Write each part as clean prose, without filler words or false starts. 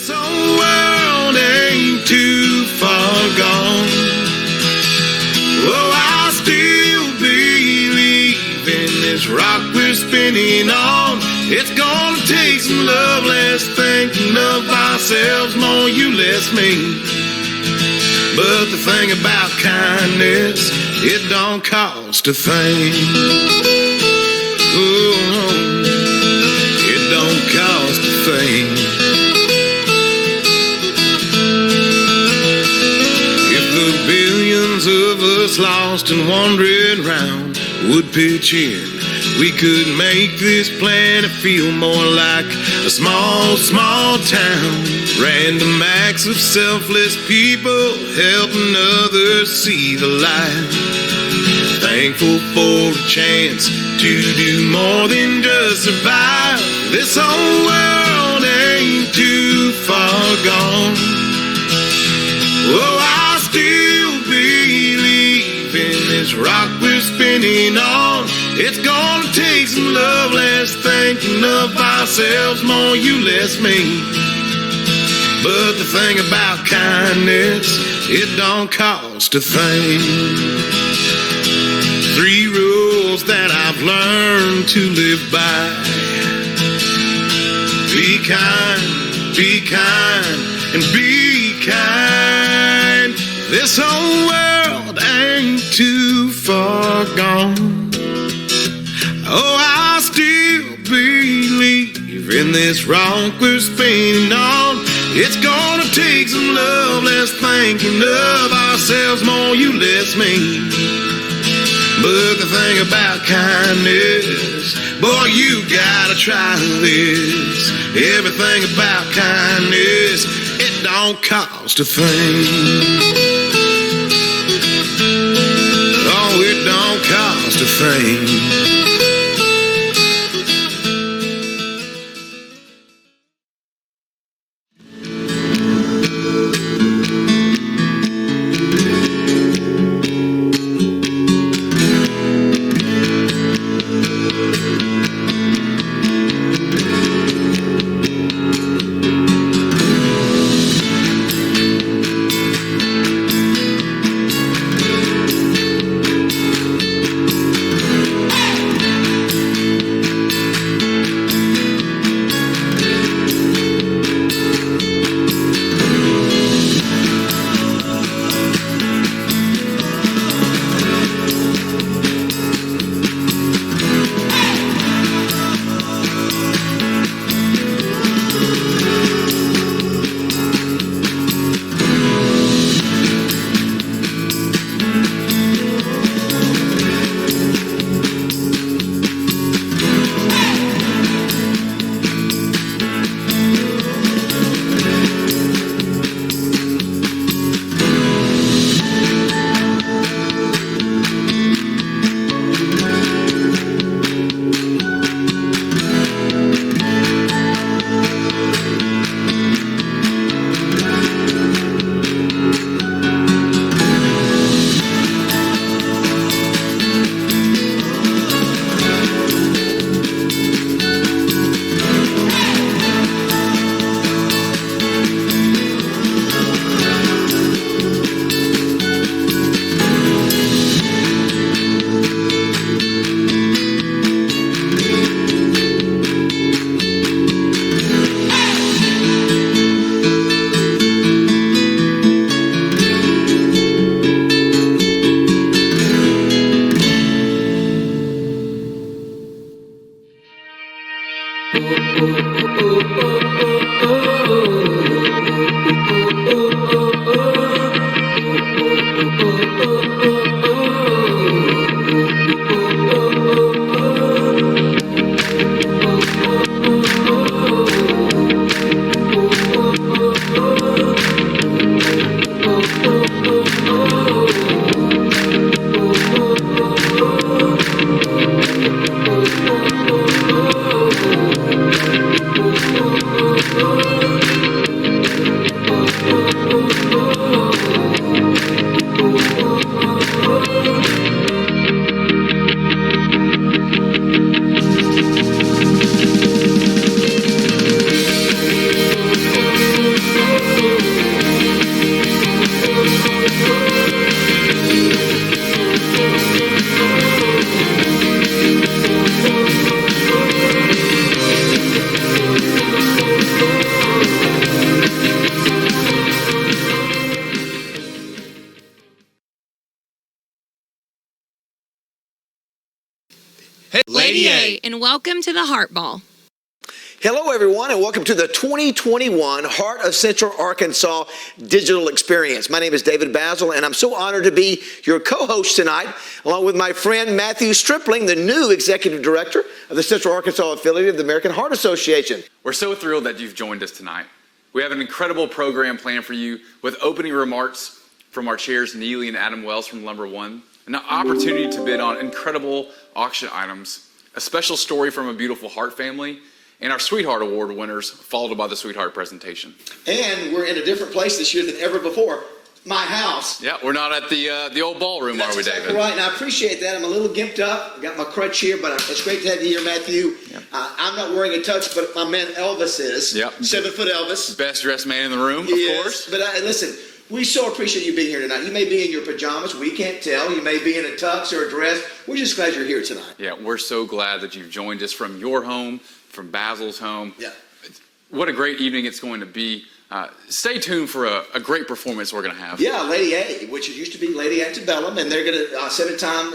This old world ain't too far gone. Oh, I still believe in this rock we're spinning on. It's gonna take some love, less thinking of ourselves, more you, less me. But the thing about kindness, it don't cost a thing. Oh, it don't cost a thing. If the billions of us lost and wandering round would pitch in, we could make this planet feel more like a small, small town. Random acts of selfless people helping others see the light. Thankful for a chance to do more than just survive. This whole world ain't too far gone. Oh, I still believe in this rock we're spinning on. It's gonna take some love, less thinking of ourselves, more you, less me. But the thing about kindness, it don't cost a thing. 3 rules that I've learned to live by. Be kind, and be kind. This whole world ain't too far gone. Oh, I still believe in this rock we're spinning on. It's gonna take some love, less thinking of ourselves, more you, less me. But the thing about kindness, boy, you gotta try this. Everything about kindness, it don't cost a thing. Oh, it don't cost a thing. and welcome to the Heart Ball. Hello, everyone, and welcome to the 2021 Heart of Central Arkansas Digital Experience. My name is David Basil, and I'm so honored to be your co-host tonight, along with my friend Matthew Stripling, the new Executive Director of the Central Arkansas affiliate of the American Heart Association. We're so thrilled that you've joined us tonight. We have an incredible program planned for you with opening remarks from our chairs, Neely and Adam Wells from Lumber One, an opportunity to bid on incredible auction items, a special story from a beautiful Heart family, and our Sweetheart Award winners, followed by the Sweetheart presentation. And we're in a different place this year than ever before. My house. Yeah, we're not at the old ballroom, are we, That's exactly David? right, and I appreciate that. I'm a little gimped up. I got my crutch here, but it's great to have you here, Matthew. Yep. I'm not wearing a tux, but my man Elvis is. Yep. 7-foot Elvis. Best dressed man in the room, He of is. course. But listen, we so appreciate you being here tonight. You may be in your pajamas. We can't tell. You may be in a tux or a dress. We're just glad you're here tonight. Yeah, we're so glad that you've joined us from your home, from Basil's home. Yeah. What a great evening it's going to be. Stay tuned for a great performance we're going to have. Yeah, Lady A, which used to be Lady Antebellum, and they're going to, seven-time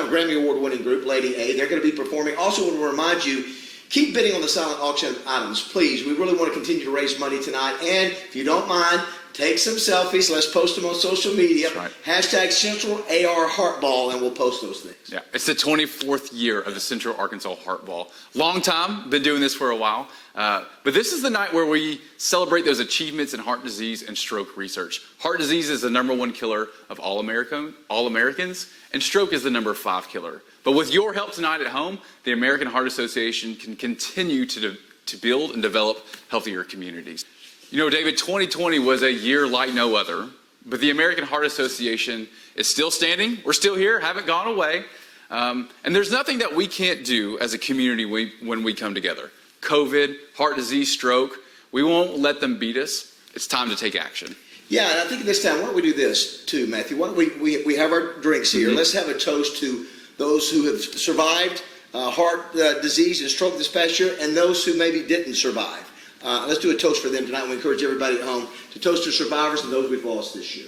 Grammy Award-winning group, Lady A. They're going to be performing. Also want to remind you, keep bidding on the silent auction items, please. We really want to continue to raise money tonight. And if you don't mind, take some selfies. Let's post them on social media. That's right. Hashtag Central AR Heartball, and we'll post those things. Yeah, it's the 24th year of the Central Arkansas Heart Ball. Long time, been doing this for a while. But this is the night where we celebrate those achievements in heart disease and stroke research. Heart disease is the #1 killer of all Americans, and stroke is the #5 killer. But with your help tonight at home, the American Heart Association can continue to build and develop healthier communities. You know, David, 2020 was a year like no other, but the American Heart Association is still standing. We're still here, haven't gone away. And there's nothing that we can't do as a community when we come together. COVID, heart disease, stroke, we won't let them beat us. It's time to take action. Yeah, and I think this time, why don't we do this too, Matthew? Why don't we have our drinks here. Mm-hmm. Let's have a toast to those who have survived heart disease and stroke this past year, and those who maybe didn't survive. Let's do a toast for them tonight. We encourage everybody at home to toast to survivors and those we've lost this year.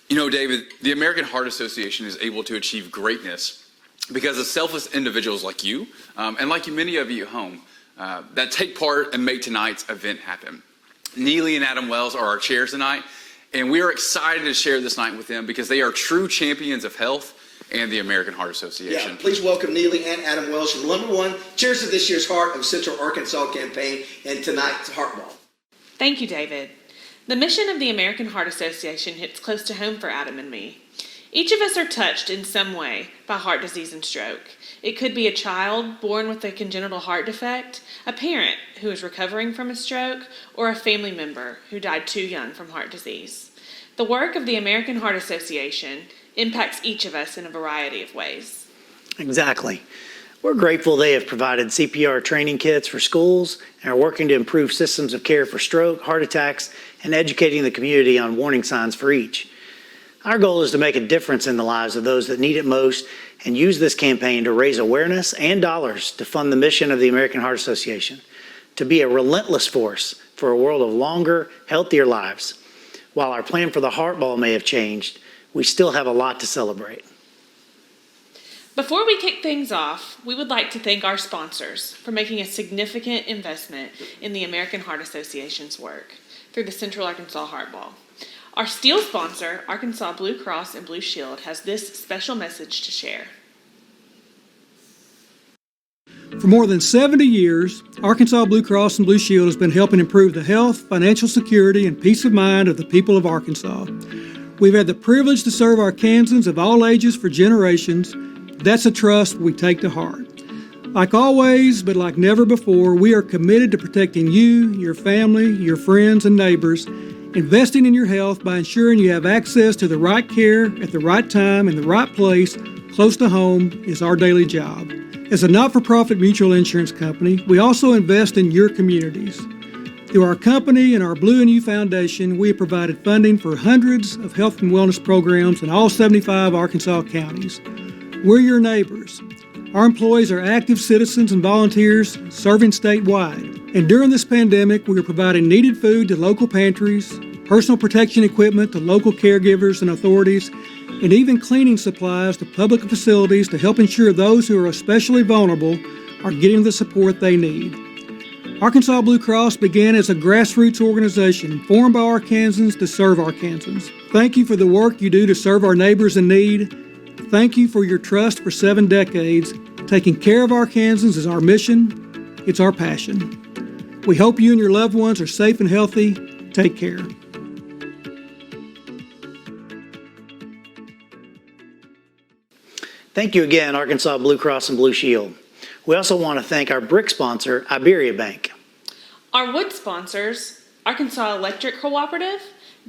You know, David, the American Heart Association is able to achieve greatness because of selfless individuals like you, and like many of you at home, that take part and make tonight's event happen. Neely and Adam Wells are our chairs tonight, and we are excited to share this night with them because they are true champions of health and the American Heart Association. Yeah, please welcome Neely and Adam Wells from Lumber One. Cheers to this year's Heart of Central Arkansas campaign and tonight's Heart Ball. Thank you, David. The mission of the American Heart Association hits close to home for Adam and me. Each of us are touched in some way by heart disease and stroke. It could be a child born with a congenital heart defect, a parent who is recovering from a stroke, or a family member who died too young from heart disease. The work of the American Heart Association impacts each of us in a variety of ways. Exactly. We're grateful they have provided CPR training kits for schools and are working to improve systems of care for stroke, heart attacks, and educating the community on warning signs for each. Our goal is to make a difference in the lives of those that need it most and use this campaign to raise awareness and dollars to fund the mission of the American Heart Association, to be a relentless force for a world of longer, healthier lives. While our plan for the Heart Ball may have changed, we still have a lot to celebrate. Before we kick things off, we would like to thank our sponsors for making a significant investment in the American Heart Association's work through the Central Arkansas Heart Ball. Our steel sponsor, Arkansas Blue Cross and Blue Shield, has this special message to share. For more than 70 years, Arkansas Blue Cross and Blue Shield has been helping improve the health, financial security, and peace of mind of the people of Arkansas. We've had the privilege to serve Arkansans of all ages for generations. That's a trust we take to heart. Like always, but like never before, we are committed to protecting you, your family, your friends, and neighbors, investing in your health by ensuring you have access to the right care at the right time in the right place, close to home, is our daily job. As a not-for-profit mutual insurance company, we also invest in your communities. Through our company and our Blue and You Foundation, we have provided funding for hundreds of health and wellness programs in all 75 Arkansas counties. We're your neighbors. Our employees are active citizens and volunteers serving statewide. And during this pandemic, we are providing needed food to local pantries, personal protection equipment to local caregivers and authorities, and even cleaning supplies to public facilities to help ensure those who are especially vulnerable are getting the support they need. Arkansas Blue Cross began as a grassroots organization formed by Arkansans to serve Arkansans. Thank you for the work you do to serve our neighbors in need. Thank you for your trust for 7 decades. Taking care of Arkansans is our mission. It's our passion. We hope you and your loved ones are safe and healthy. Take care. Thank you again, Arkansas Blue Cross and Blue Shield. We also want to thank our brick sponsor, Iberia Bank. Our wood sponsors, Arkansas Electric Cooperative,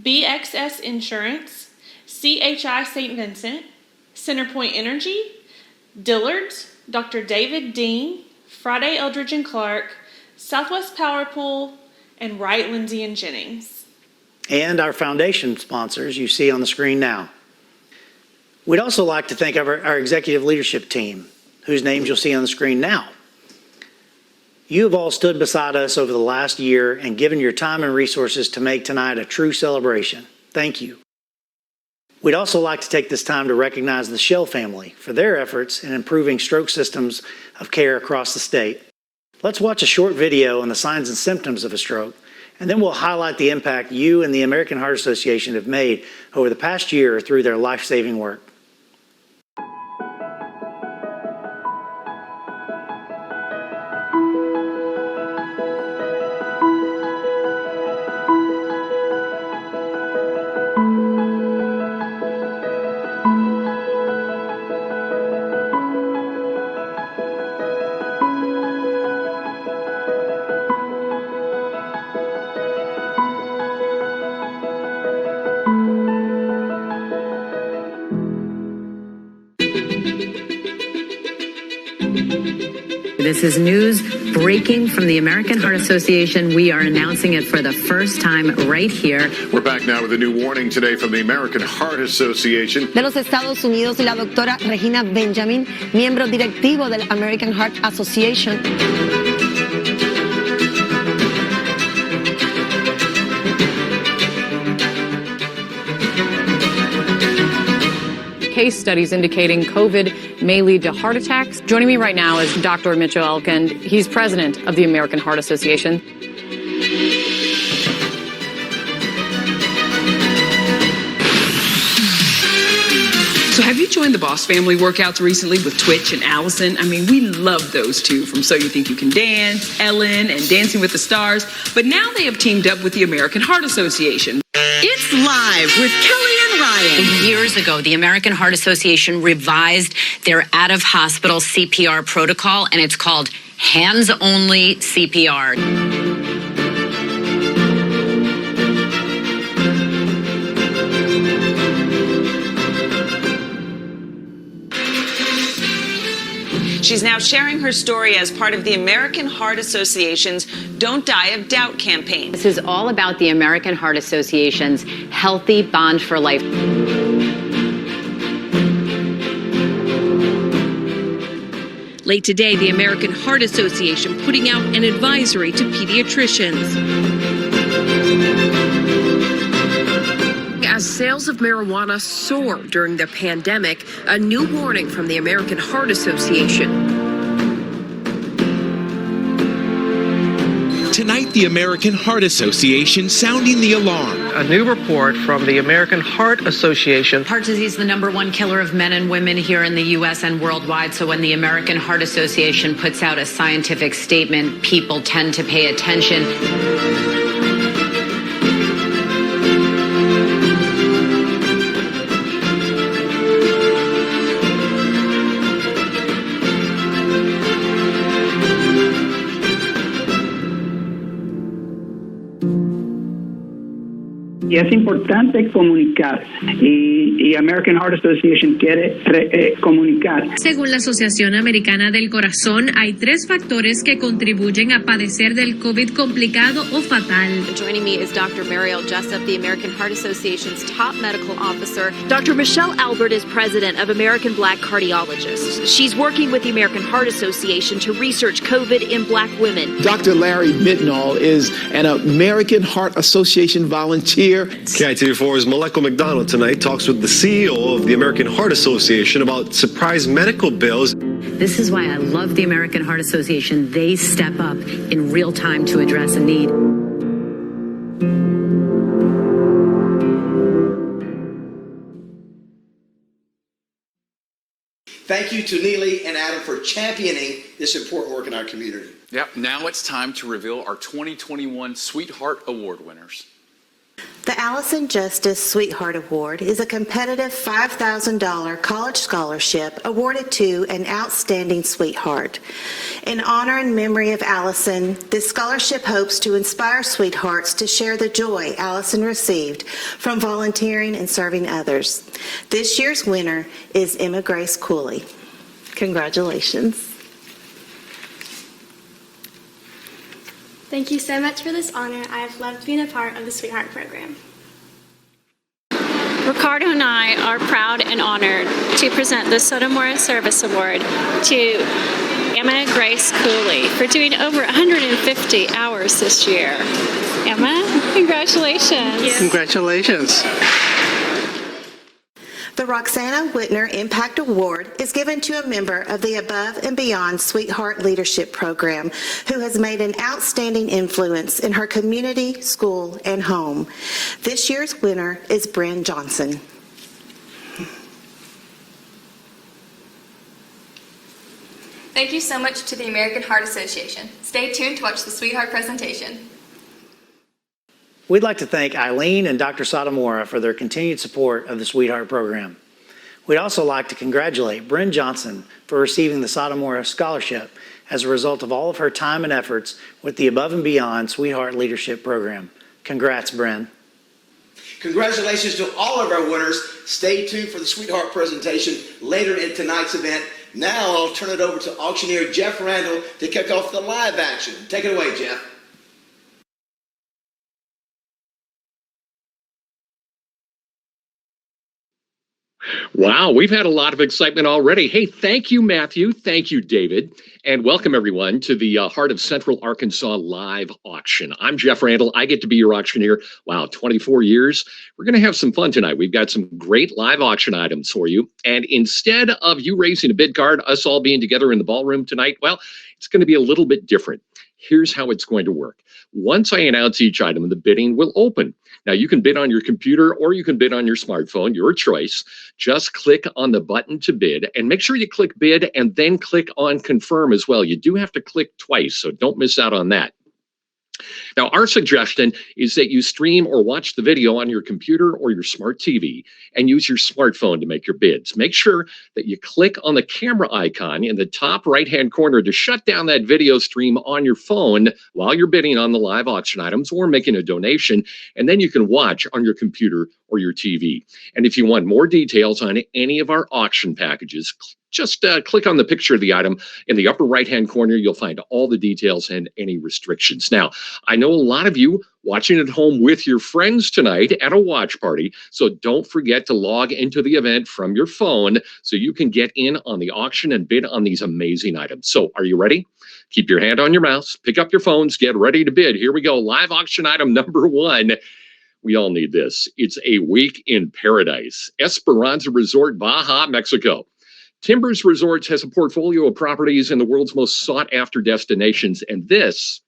BXS Insurance, CHI St. Vincent, Centerpoint Energy, Dillard's, Dr. David Dean, Friday Eldridge and Clark, Southwest Power Pool, and Wright, Lindsay, and Jennings. And our foundation sponsors you see on the screen now. We'd also like to thank our executive leadership team, whose names you'll see on the screen now. You have all stood beside us over the last year and given your time and resources to make tonight a true celebration. Thank you. We'd also like to take this time to recognize the Shell family for their efforts in improving stroke systems of care across the state. Let's watch a short video on the signs and symptoms of a stroke, and then we'll highlight the impact you and the American Heart Association have made over the past year through their life-saving work. This is news breaking from the American Heart Association. We are announcing it for the first time right here. We're back now with a new warning today from the American Heart Association. De los Estados Unidos y la doctora Regina Benjamin, miembro directivo del American Heart Association. Case studies indicating COVID may lead to heart attacks. Joining me right now is Dr. Mitchell Elkind. He's president of the American Heart Association. So have you joined the Boss Family workouts recently with Twitch and Allison? I mean, we love those two from So You Think You Can Dance, Ellen, and Dancing with the Stars. But now they have teamed up with the American Heart Association. It's Live with Kelly and Ryan. Years ago, the American Heart Association revised their out-of-hospital CPR protocol, and it's called hands-only CPR. She's now sharing her story as part of the American Heart Association's Don't Die of Doubt campaign. This is all about the American Heart Association's Healthy Bond for Life. Late today, the American Heart Association putting out an advisory to pediatricians. As sales of marijuana soar during the pandemic, a new warning from the American Heart Association. Tonight, the American Heart Association sounding the alarm. A new report from the American Heart Association. Heart disease is the #1 killer of men and women here in the U.S. and worldwide. So when the American Heart Association puts out a scientific statement, people tend to pay attention. Y es importante comunicar y American Heart Association quiere comunicar. Según la Asociación Americana del Corazón, hay 3 factores que contribuyen a padecer del COVID complicado o fatal. Joining me is Dr. Mariel Jessup, the American Heart Association's top medical officer. Dr. Michelle Albert is president of American Black Cardiologists. She's working with the American Heart Association to research COVID in Black women. Dr. Larry Mitnall is an American Heart Association volunteer here. KITV4's Maleko McDonald tonight talks with the CEO of the American Heart Association about surprise medical bills. This is why I love the American Heart Association. They step up in real time to address a need. Thank you to Neely and Adam for championing this important work in our community. Yep, now it's time to reveal our 2021 Sweetheart Award winners. The Allison Justice Sweetheart Award is a competitive $5,000 college scholarship awarded to an outstanding sweetheart. In honor and memory of Allison, this scholarship hopes to inspire sweethearts to share the joy Allison received from volunteering and serving others. This year's winner is Emma Grace Cooley. Congratulations. Thank you so much for this honor. I have loved being a part of the Sweetheart program. Ricardo and I are proud and honored to present the Sotomora Service Award to Emma Grace Cooley for doing over 150 hours this year. Emma, congratulations. Yes. Congratulations. The Roxana Whitner Impact Award is given to a member of the Above and Beyond Sweetheart Leadership Program who has made an outstanding influence in her community, school, and home. This year's winner is Bryn Johnson. Thank you so much to the American Heart Association. Stay tuned to watch the Sweetheart presentation. We'd like to thank Eileen and Dr. Sotomora for their continued support of the Sweetheart program. We'd also like to congratulate Bryn Johnson for receiving the Sotomora Scholarship as a result of all of her time and efforts with the Above and Beyond Sweetheart Leadership Program. Congrats, Bryn. Congratulations to all of our winners. Stay tuned for the Sweetheart presentation later in tonight's event. Now I'll turn it over to auctioneer Jeff Randall to kick off the live action. Take it away, Jeff. Wow, we've had a lot of excitement already. Hey, thank you, Matthew. Thank you, David. And welcome, everyone, to the Heart of Central Arkansas live auction. I'm Jeff Randall. I get to be your auctioneer. Wow, 24 years. We're going to have some fun tonight. We've got some great live auction items for you. And instead of you raising a bid card, us all being together in the ballroom tonight, well, it's going to be a little bit different. Here's how it's going to work. Once I announce each item, the bidding will open. Now, you can bid on your computer or you can bid on your smartphone, your choice. Just click on the button to bid and make sure you click bid and then click on confirm as well. You do have to click twice, so don't miss out on that. Now, our suggestion is that you stream or watch the video on your computer or your smart TV and use your smartphone to make your bids. Make sure that you click on the camera icon in the top right-hand corner to shut down that video stream on your phone while you're bidding on the live auction items or making a donation, and then you can watch on your computer or your TV. And if you want more details on any of our auction packages, just click on the picture of the item. In the upper right-hand corner, you'll find all the details and any restrictions. Now, I know a lot of you watching at home with your friends tonight at a watch party, so don't forget to log into the event from your phone so you can get in on the auction and bid on these amazing items. So are you ready? Keep your hand on your mouse, pick up your phones, get ready to bid. Here we go. Live auction item number 1. We all need this. It's a week in paradise. Esperanza Resort, Baja, Mexico. Timbers Resorts has a portfolio of properties in the world's most sought-after destinations, and this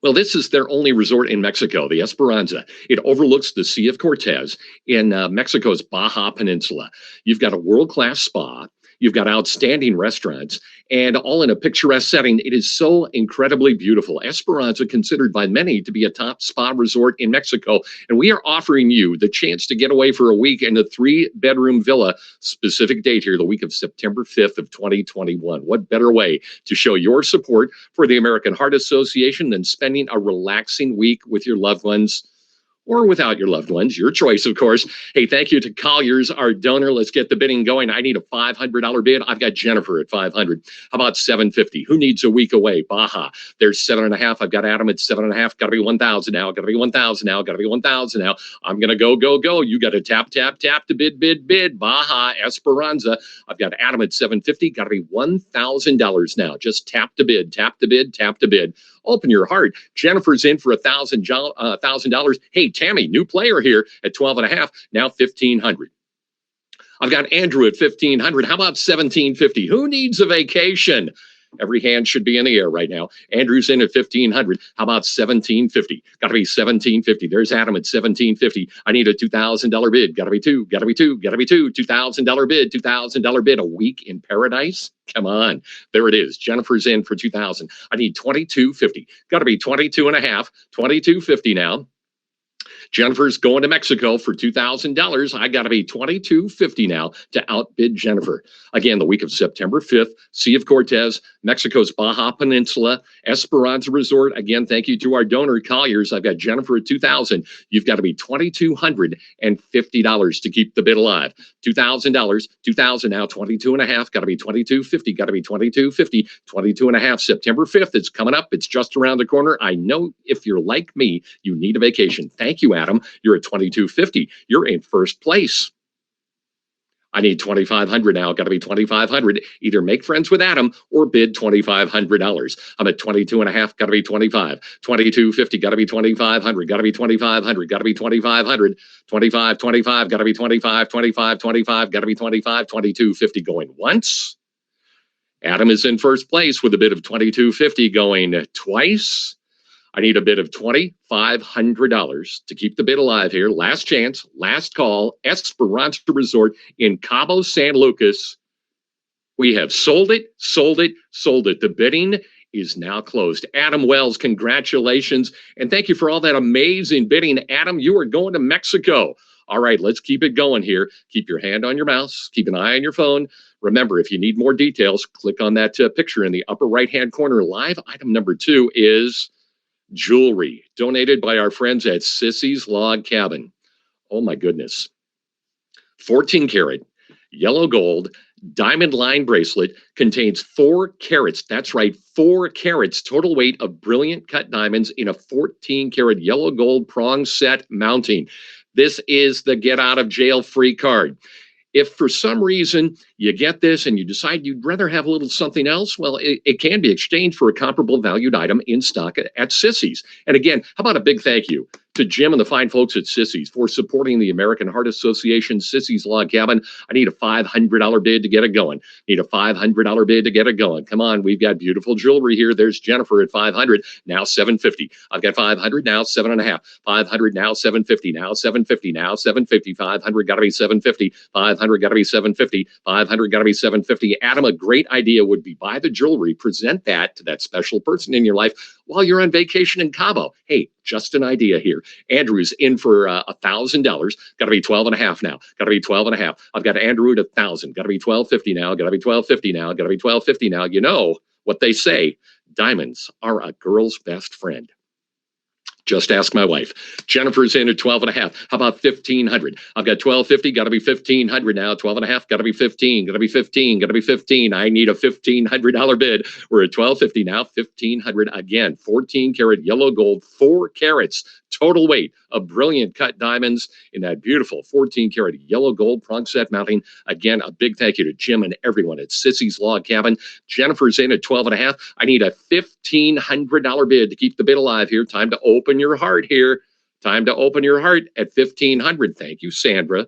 is their only resort in Mexico, the Esperanza. It overlooks the Sea of Cortez in Mexico's Baja Peninsula. You've got a world-class spa. You've got outstanding restaurants, and all in a picturesque setting. It is so incredibly beautiful. Esperanza, considered by many to be a top spa resort in Mexico, and we are offering you the chance to get away for a week in a 3-bedroom villa. Specific date here, the week of September 5th of 2021. What better way to show your support for the American Heart Association than spending a relaxing week with your loved ones? Or without your loved ones, your choice, of course. Hey, thank you to Colliers, our donor. Let's get the bidding going. I need a $500 bid. I've got Jennifer at $500. How about $750? Who needs a week away? Baja. There's $7.5. I've got Adam at $7.5. Got to be $1,000 now. Got to be $1,000 now. Got to be $1,000 now. I'm going to go. You got to tap to bid. Baja, Esperanza. I've got Adam at $750. Got to be $1,000 now. Just tap to bid. Open your heart. Jennifer's in for $1,000. Hey, Tammy, new player here at 12.5, now 1,500. I've got Andrew at 1,500. How about 1,750? Who needs a vacation? Every hand should be in the air right now. Andrew's in at 1,500. How about 1,750? Got to be 1,750. There's Adam at 1,750. I need a $2,000 bid. Got to be two. Got to be two. Got to be two. $2,000 bid. $2,000 bid. A week in paradise. Come on. There it is. Jennifer's in for 2,000. I need 2,250. Got to be 22.5. 2,250 now. Jennifer's going to Mexico for $2,000. I got to be $2,250 now to outbid Jennifer. Again, the week of September 5th, Sea of Cortez, Mexico's Baja Peninsula, Esperanza Resort. Again, thank you to our donor, Colliers. I've got Jennifer at $2,000. You've got to be $2,250 to keep the bid alive. $2,000, $2,000 now, 22.5. Got to be 22.50. Got to be 22.50. 22.5. September 5th. It's coming up. It's just around the corner. I know if you're like me, you need a vacation. Thank you, Adam. You're at 22.50. You're in first place. I need 2,500 now. Got to be 2,500. Either make friends with Adam or bid $2,500. I'm at 22.5. Got to be 25. 22.50. Got to be 2,500. Got to be 2,500. Got to be 2,500. 25. 25. Got to be 25. 25. 25. Got to be 25. 22.50 going once. Adam is in first place with a bid of 22.50 going twice. I need a bid of $2,500 to keep the bid alive here. Last chance, last call, Esperanza Resort in Cabo San Lucas. We have sold it, sold it, sold it. The bidding is now closed. Adam Wells, congratulations. And thank you for all that amazing bidding. Adam, you are going to Mexico. All right, let's keep it going here. Keep your hand on your mouse. Keep an eye on your phone. Remember, if you need more details, click on that picture in the upper right-hand corner. Live item number 2 is jewelry donated by our friends at Sissy's Log Cabin. Oh my goodness. 14 karat yellow gold diamond line bracelet contains 4 carats. That's right, 4 carats total weight of brilliant cut diamonds in a 14 karat yellow gold prong set mounting. This is the get out of jail free card. If for some reason you get this and you decide you'd rather have a little something else, well, it can be exchanged for a comparable valued item in stock at Sissy's. And again, how about a big thank you to Jim and the fine folks at Sissy's for supporting the American Heart Association Sissy's Log Cabin. I need a $500 bid to get it going. Need a $500 bid to get it going. Come on, we've got beautiful jewelry here. There's Jennifer at 500, now 750. I've got 500, now 7.5. 500, now 750, now 750, now 750. 500, got to be 750. 500, got to be 750. 500, got to be 750. Adam, a great idea would be buy the jewelry, present that to that special person in your life while you're on vacation in Cabo. Hey, just an idea here. Andrew's in for $1,000. Got to be 12.5 now. Got to be 12.5. I've got Andrew at 1,000. Got to be 12.50 now. Got to be 12.50 now. Got to be 12.50 now. You know what they say. Diamonds are a girl's best friend. Just ask my wife. Jennifer's in at 12.5. How about 1,500? I've got 12.50. Got to be 1,500 now. 12.5. Got to be 15. Got to be 15. Got to be 15. I need a $1,500 bid. We're at 12.50 now. 1,500 again. 14 karat yellow gold. 4 carats total weight of brilliant cut diamonds in that beautiful 14 karat yellow gold prong set mounting. Again, a big thank you to Jim and everyone at Sissy's Log Cabin. Jennifer's in at 12.5. I need a $1,500 bid to keep the bid alive here. Time to open your heart here. Time to open your heart at 1,500. Thank you, Sandra.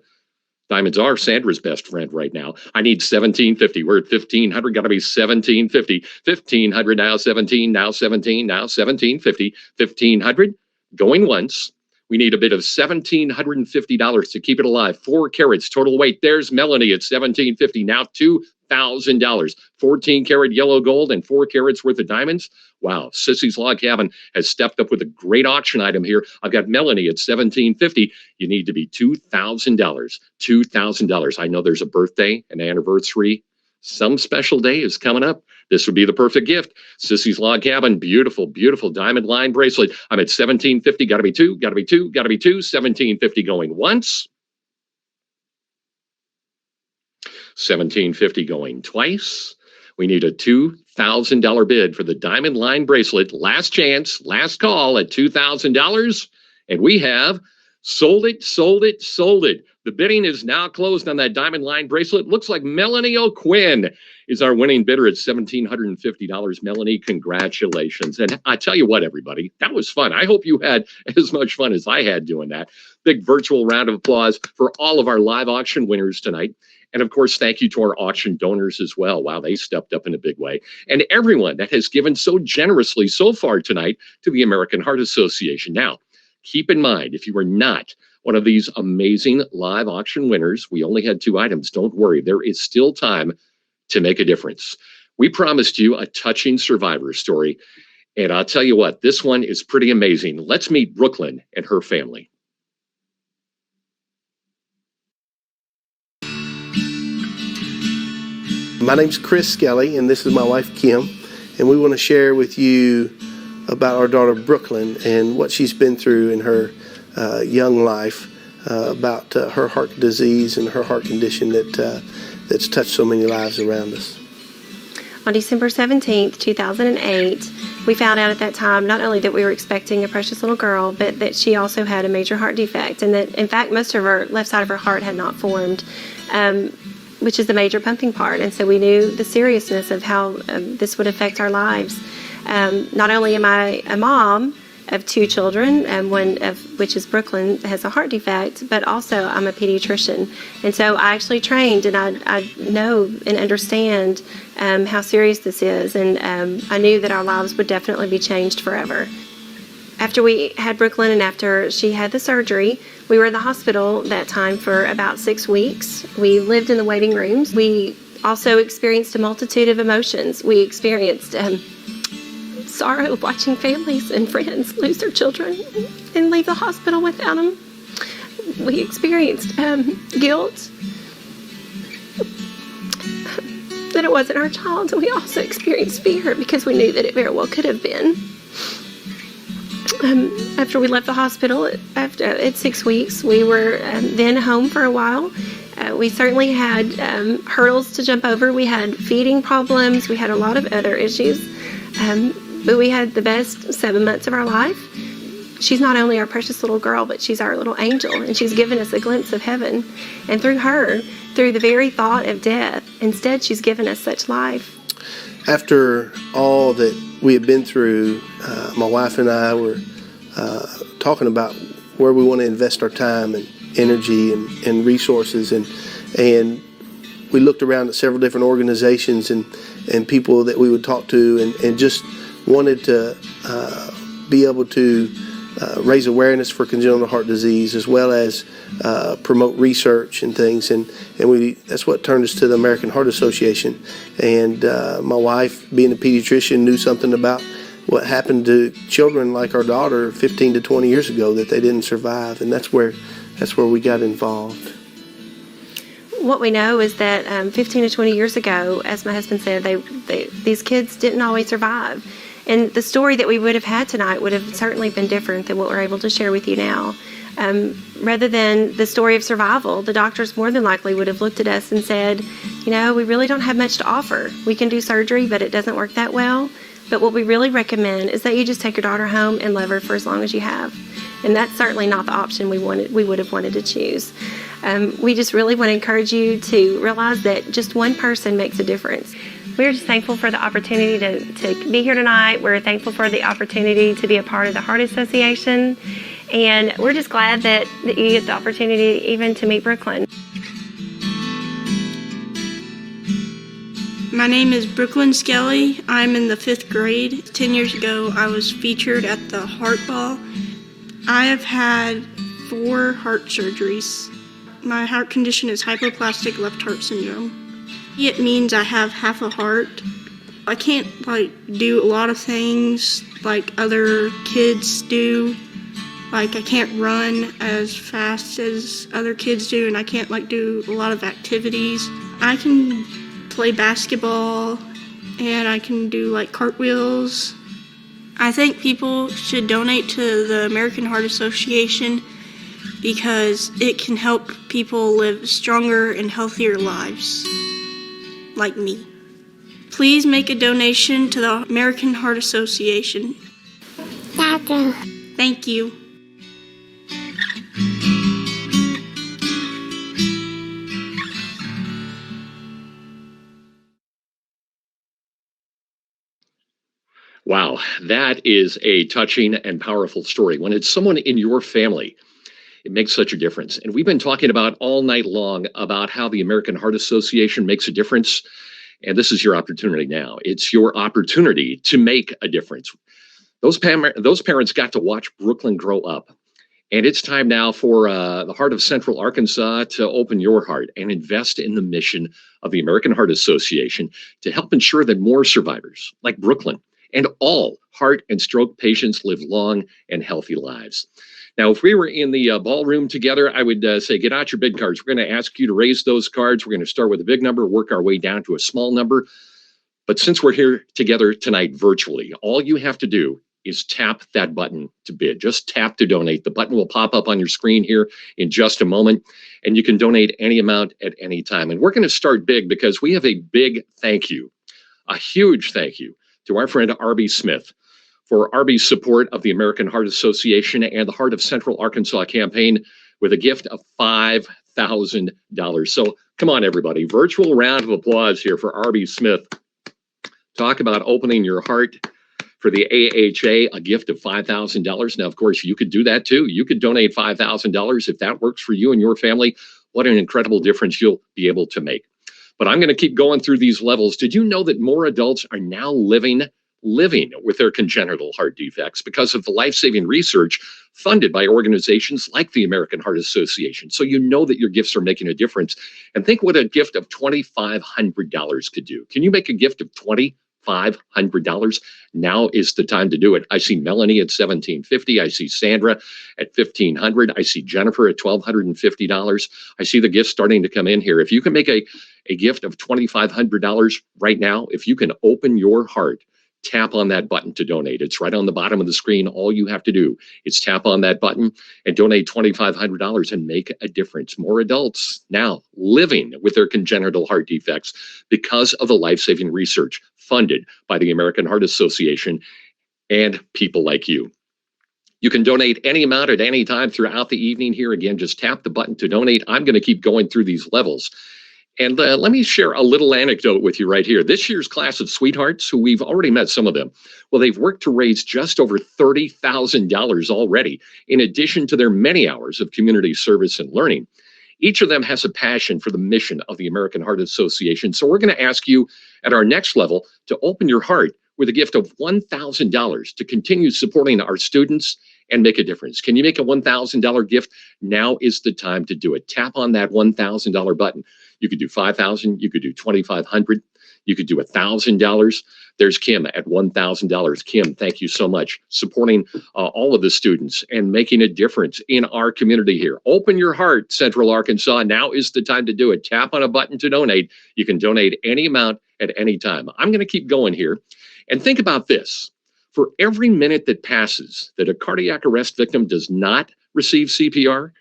Diamonds are Sandra's best friend right now. I need 1,750. We're at 1,500. Got to be 1,750. 1,500 now, 17, now 17, now 1,750. 1,500 going once. We need a bid of $1,750 to keep it alive. 4 carats total weight. There's Melanie at $1,750. Now $2,000. 14 karat yellow gold and 4 carats worth of diamonds. Wow. Sissy's Log Cabin has stepped up with a great auction item here. I've got Melanie at $1,750. You need to be $2,000. $2,000. I know there's a birthday, an anniversary. Some special day is coming up. This would be the perfect gift. Sissy's Log Cabin, beautiful, beautiful diamond line bracelet. I'm at $1,750. Got to be 2, got to be 2, got to be 2. $1,750 going once. $1,750 going twice. We need a $2,000 bid for the diamond line bracelet. Last chance, last call at $2,000. And we have sold it, sold it, sold it. The bidding is now closed on that Diamond Line bracelet. Looks like Melanie O'Quinn is our winning bidder at $1,750. Melanie, congratulations. And I tell you what, everybody, that was fun. I hope you had as much fun as I had doing that. Big virtual round of applause for all of our live auction winners tonight. And of course, thank you to our auction donors as well. Wow, they stepped up in a big way. And everyone that has given so generously so far tonight to the American Heart Association. Now, keep in mind, if you are not one of these amazing live auction winners, we only had 2 items. Don't worry, there is still time to make a difference. We promised you a touching survivor story. And I'll tell you what, this one is pretty amazing. Let's meet Brooklyn and her family. My name's Chris Skelly, and this is my wife, Kim, and we want to share with you about our daughter, Brooklyn, and what she's been through in her young life, about her heart disease and her heart condition that's touched so many lives around us. On December 17th, 2008, we found out at that time not only that we were expecting a precious little girl, but that she also had a major heart defect, and that, in fact, most of her left side of her heart had not formed, which is the major pumping part. And so we knew the seriousness of how this would affect our lives. Not only am I a mom of 2 children, one of which is Brooklyn, has a heart defect, but also I'm a pediatrician. And so I actually trained, and I know and understand how serious this is, and I knew that our lives would definitely be changed forever. After we had Brooklyn and after she had the surgery, we were in the hospital that time for about 6 weeks. We lived in the waiting rooms. We also experienced a multitude of emotions. We experienced sorrow watching families and friends lose their children and leave the hospital without them. We experienced guilt that it wasn't our child, and we also experienced fear because we knew that it very well could have been. After we left the hospital at 6 weeks, we were then home for a while. We certainly had hurdles to jump over. We had feeding problems. We had a lot of other issues. But we had the best 7 months of our life. She's not only our precious little girl, but she's our little angel, and she's given us a glimpse of heaven. And through her, through the very thought of death, instead she's given us such life. After all that we had been through, my wife and I were talking about where we want to invest our time and energy and resources, and we looked around at several different organizations and people that we would talk to, and just wanted to be able to raise awareness for congenital heart disease, as well as promote research and things, and that's what turned us to the American Heart Association. And my wife, being a pediatrician, knew something about what happened to children like our daughter 15 to 20 years ago, that they didn't survive, and that's where we got involved. What we know is that 15 to 20 years ago, as my husband said, these kids didn't always survive. And the story that we would have had tonight would have certainly been different than what we're able to share with you now. Rather than the story of survival, the doctors more than likely would have looked at us and said, you know, we really don't have much to offer. We can do surgery, but it doesn't work that well. But what we really recommend is that you just take your daughter home and love her for as long as you have. And that's certainly not the option we would have wanted to choose. We just really want to encourage you to realize that just one person makes a difference. We're just thankful for the opportunity to be here tonight. We're thankful for the opportunity to be a part of the Heart Association. And we're just glad that you get the opportunity even to meet Brooklyn. My name is Brooklyn Skelly. I'm in the 5th grade. 10 years ago, I was featured at the Heart Ball. I have had 4 heart surgeries. My heart condition is hypoplastic left heart syndrome. It means I have half a heart. I can't do a lot of things like other kids do. I can't run as fast as other kids do, and I can't do a lot of activities. I can play basketball, and I can do cartwheels. I think people should donate to the American Heart Association because it can help people live stronger and healthier lives, like me. Please make a donation to the American Heart Association. Thank you. Wow, that is a touching and powerful story. When it's someone in your family, it makes such a difference. And we've been talking about all night long about how the American Heart Association makes a difference. And this is your opportunity now. It's your opportunity to make a difference. Those parents got to watch Brooklyn grow up. And it's time now for the Heart of Central Arkansas to open your heart and invest in the mission of the American Heart Association to help ensure that more survivors like Brooklyn and all heart and stroke patients live long and healthy lives. Now, if we were in the ballroom together, I would say, get out your big cards. We're going to ask you to raise those cards. We're going to start with a big number, work our way down to a small number. But since we're here together tonight virtually, all you have to do is tap that button to bid. Just tap to donate. The button will pop up on your screen here in just a moment, and you can donate any amount at any time. And we're going to start big because we have a big thank you, a huge thank you to our friend RB Smith for RB's support of the American Heart Association and the Heart of Central Arkansas campaign with a gift of $5,000. So come on, everybody. Virtual round of applause here for RB Smith. Talk about opening your heart for the AHA, a gift of $5,000. Now, of course, you could do that too. You could donate $5,000 if that works for you and your family. What an incredible difference you'll be able to make. But I'm going to keep going through these levels. Did you know that more adults are now living with their congenital heart defects because of the life-saving research funded by organizations like the American Heart Association? So you know that your gifts are making a difference. And think what a gift of $2,500 could do. Can you make a gift of $2,500? Now is the time to do it. I see Melanie at $1,750. I see Sandra at $1,500. I see Jennifer at $1,250. I see the gifts starting to come in here. If you can make a gift of $2,500 right now, if you can open your heart, tap on that button to donate. It's right on the bottom of the screen. All you have to do is tap on that button and donate $2,500 and make a difference. More adults now living with their congenital heart defects because of the life-saving research funded by the American Heart Association and people like you. You can donate any amount at any time throughout the evening here. Again, just tap the button to donate. I'm going to keep going through these levels. And let me share a little anecdote with you right here. This year's class of sweethearts, who we've already met some of them, well, they've worked to raise just over $30,000 already, in addition to their many hours of community service and learning. Each of them has a passion for the mission of the American Heart Association. So we're going to ask you at our next level to open your heart with a gift of $1,000 to continue supporting our students and make a difference. Can you make a $1,000 gift? Now is the time to do it. Tap on that $1,000 button. You could do $5,000. You could do $2,500. You could do $1,000. There's Kim at $1,000. Kim, thank you so much. Supporting all of the students and making a difference in our community here. Open your heart, Central Arkansas. Now is the time to do it. Tap on a button to donate. You can donate any amount at any time. I'm going to keep going here. And think about this. For every minute that passes that a cardiac arrest victim does not receive CPR,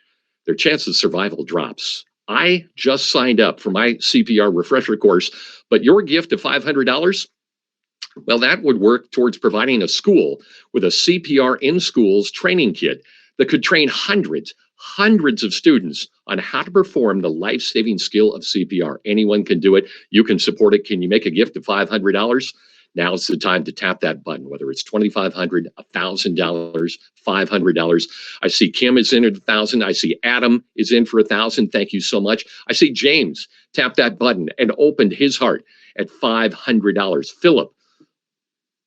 their chance of survival drops. I just signed up for my CPR refresher course, but your gift of $500, well, that would work towards providing a school with a CPR in schools training kit that could train hundreds of students on how to perform the life-saving skill of CPR. Anyone can do it. You can support it. Can you make a gift of $500? Now's the time to tap that button, whether it's $2,500, $1,000, $500. I see Kim is in at $1,000. I see Adam is in for $1,000. Thank you so much. I see James tap that button and opened his heart at $500. Philip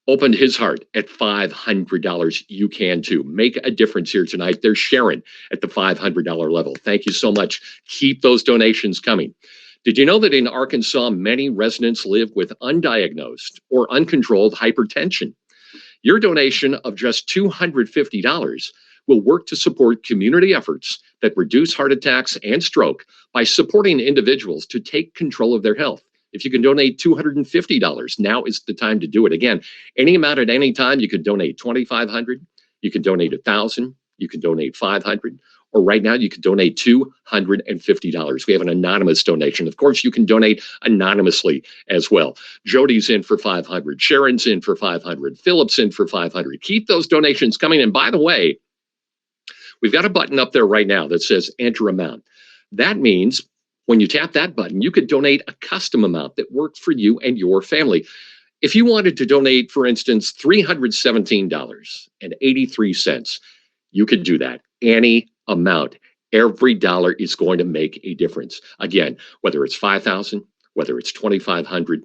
opened his heart at $500. You can too. Make a difference here tonight. There's Sharon at the $500 level. Thank you so much. Keep those donations coming. Did you know that in Arkansas, many residents live with undiagnosed or uncontrolled hypertension? Your donation of just $250 will work to support community efforts that reduce heart attacks and stroke by supporting individuals to take control of their health. If you can donate $250, now is the time to do it. Again, any amount at any time. You can donate $2,500, you can donate $1,000, you can donate $500, or right now you can donate $250. We have an anonymous donation. Of course, you can donate anonymously as well. Jody's in for $500, Sharon's in for $500, Philip's in for $500. Keep those donations coming. And by the way, we've got a button up there right now that says enter amount. That means when you tap that button, you could donate a custom amount that works for you and your family. If you wanted to donate, for instance, $317.83, you could do that. Any amount. Every dollar is going to make a difference. Again, whether it's $5,000, whether it's $2,500,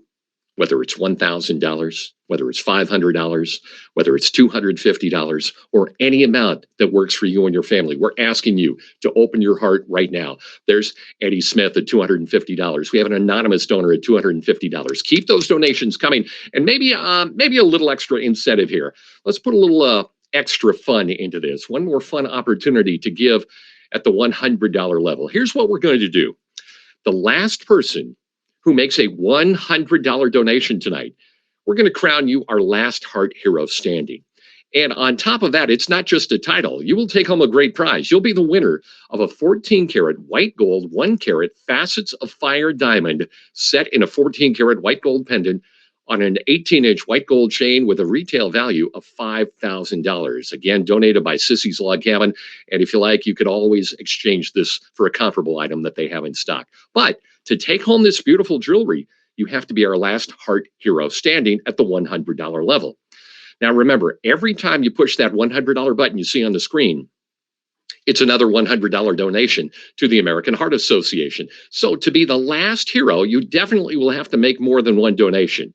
whether it's $1,000, whether it's $500, whether it's $250, or any amount that works for you and your family. We're asking you to open your heart right now. There's Eddie Smith at $250. We have an anonymous donor at $250. Keep those donations coming, and maybe a little extra incentive here. Let's put a little extra fun into this. One more fun opportunity to give at the $100 level. Here's what we're going to do. The last person who makes a $100 donation tonight, we're going to crown you our last Heart Hero standing. And on top of that, it's not just a title. You will take home a great prize. You'll be the winner of a 14-karat white gold, 1-carat Facets of Fire diamond set in a 14-karat white gold pendant on an 18-inch white gold chain with a retail value of $5,000. Again, donated by Sissy's Log Cabin. And if you like, you could always exchange this for a comparable item that they have in stock. But to take home this beautiful jewelry, you have to be our last Heart Hero standing at the $100 level. Now, remember, every time you push that $100 button you see on the screen, it's another $100 donation to the American Heart Association. So to be the last hero, you definitely will have to make more than one donation.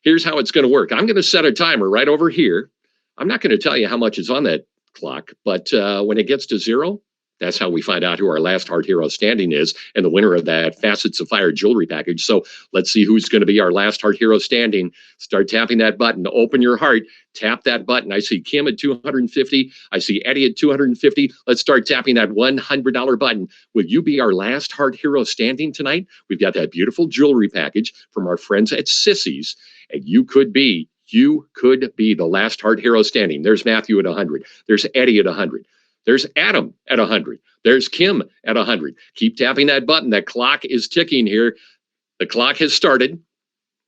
Here's how it's going to work. I'm going to set a timer right over here. I'm not going to tell you how much is on that clock, but when it gets to 0, that's how we find out who our last Heart Hero standing is and the winner of that Facets of Fire jewelry package. So let's see who's going to be our last Heart Hero standing. Start tapping that button. Open your heart. Tap that button. I see Kim at $250. I see Eddie at $250. Let's start tapping that $100 button. Will you be our last Heart Hero standing tonight? We've got that beautiful jewelry package from our friends at Sissy's, and you could be the last Heart Hero standing. There's Matthew at 100. There's Eddie at 100. There's Adam at 100. There's Kim at 100. Keep tapping that button. That clock is ticking here. The clock has started.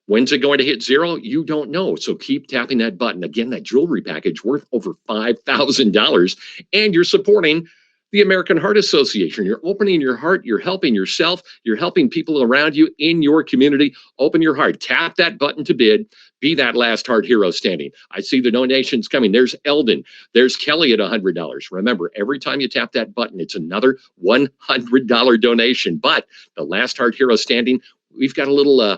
When's it going to hit 0? You don't know. So keep tapping that button. Again, that jewelry package worth over $5,000. And you're supporting the American Heart Association. You're opening your heart. You're helping yourself. You're helping people around you in your community. Open your heart. Tap that button to bid. Be that last Heart Hero standing. I see the donations coming. There's Eldon. There's Kelly at $100. Remember, every time you tap that button, it's another $100 donation. But the last Heart Hero standing, we've got a little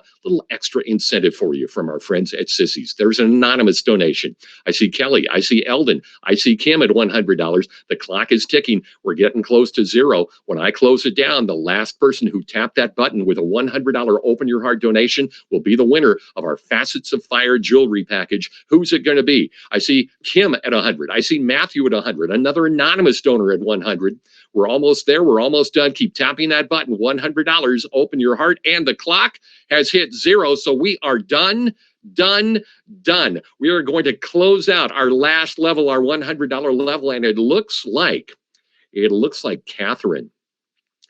extra incentive for you from our friends at Sissy's. There's an anonymous donation. I see Kelly. I see Eldon. I see Kim at $100. The clock is ticking. We're getting close to 0. When I close it down, the last person who tapped that button with a $100 Open Your Heart donation will be the winner of our Facets of Fire jewelry package. Who's it going to be? I see Kim at 100. I see Matthew at 100. Another anonymous donor at 100. We're almost there. We're almost done. Keep tapping that button. $100. Open your heart. And the clock has hit 0. So we are done. We are going to close out our last level, our $100 level. And it looks like Catherine